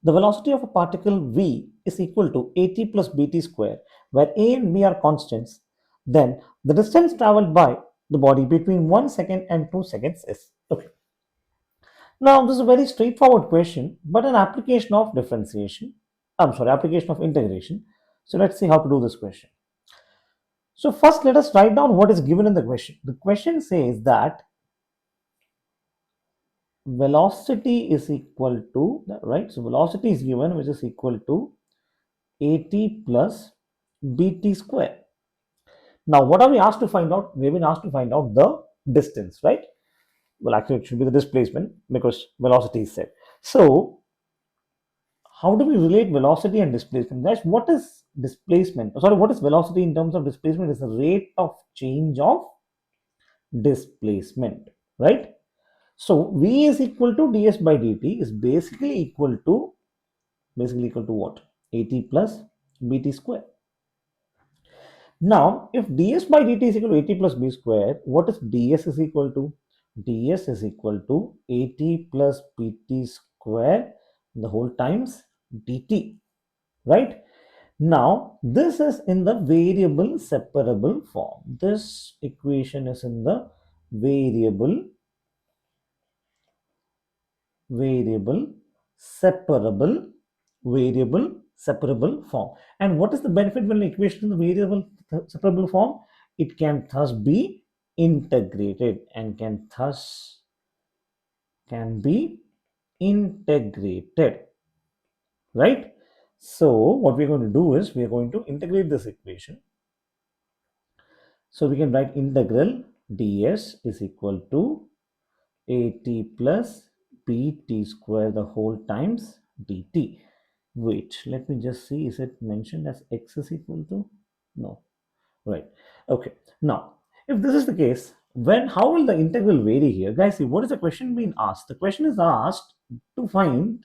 The velocity of a particle v is equal to at plus bt square, where a and b are constants. Then the distance traveled by the body between 1 second and 2 seconds is. Okay. Now, this is a very straightforward question, but an application of differentiation. I'm sorry, application of integration. So let's see how to do this question. So first, let us write down what is given in the question. The question says that velocity is equal to, right? So velocity is given, which is equal to at plus bt square. Now, what are we asked to find out? We've been asked to find out the distance, right? Well, actually, it should be the displacement because velocity is said. So, how do we relate velocity and displacement? Guys, what is displacement? Sorry, what is velocity in terms of displacement? Is the rate of change of displacement, right? So, V is equal to ds by dt is basically equal to what? At plus bt square. Now, if ds by dt is equal to at plus b square, what is ds is equal to? Ds is equal to at plus bt square the whole times dt, right? Now, this is in the variable separable form. This equation is in the variable separable form. And what is the benefit when the equation in the variable separable form? It can thus be integrated and can be integrated, right? So what we're going to do is we are going to integrate this equation. So we can write integral ds is equal to at plus bt square the whole times dt. Wait, let me just see, is it mentioned as x is equal to? No, right. Okay, now if this is the case, how will the integral vary here? Guys, see, what is the question being asked? The question is asked to find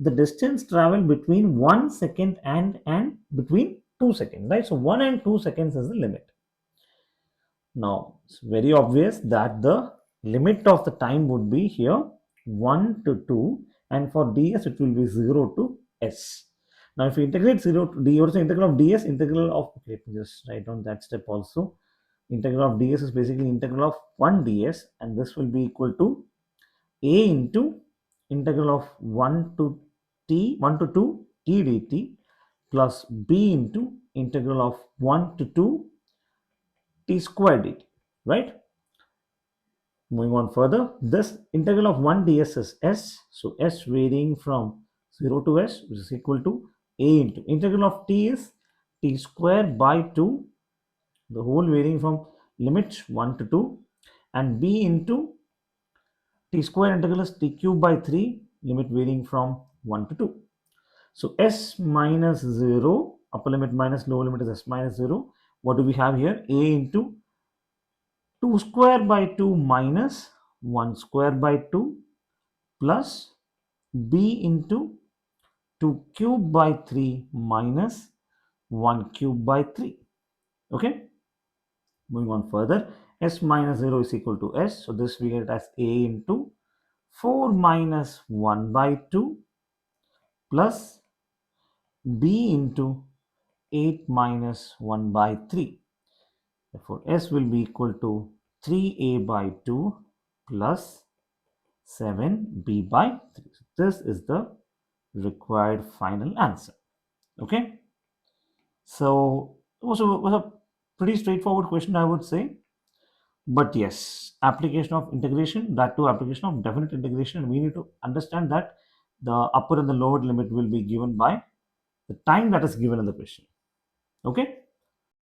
the distance traveled between 1 second and between 2 seconds, right? So 1 and 2 seconds is the limit. Now it's very obvious that the limit of the time would be here 1 to 2, and for ds it will be 0 to s. Now if we integrate 0 to d, what is the integral of ds? Integral of, okay, let me just write down that step also. Integral of ds is basically integral of 1 ds, and this will be equal to a into integral of 1 to 2 t dt plus b into integral of 1 to 2 t square dt, right? Moving on further, this integral of 1 ds is s, so s varying from 0 to s, which is equal to a into integral of t is t square by 2, the whole varying from limit 1 to 2, and b into t square integral is t cube by 3, limit varying from 1 to 2. So s minus 0, upper limit minus lower limit is s minus 0. What do we have here? A into 2 square by 2 minus 1 square by 2 plus b into 2 cube by 3 minus 1 cube by 3. Okay. Moving on further, s minus 0 is equal to s. So this we get as a into 4 minus 1 by 2 plus b into 8 minus 1 by 3. Therefore, s will be equal to 3a by 2 plus 7b by 3. So this is the required final answer. Okay. So it was a pretty straightforward question, I would say. But yes, application of integration, that too application of definite integration, and we need to understand that the upper and the lower limit will be given by the time that is given in the question. Okay.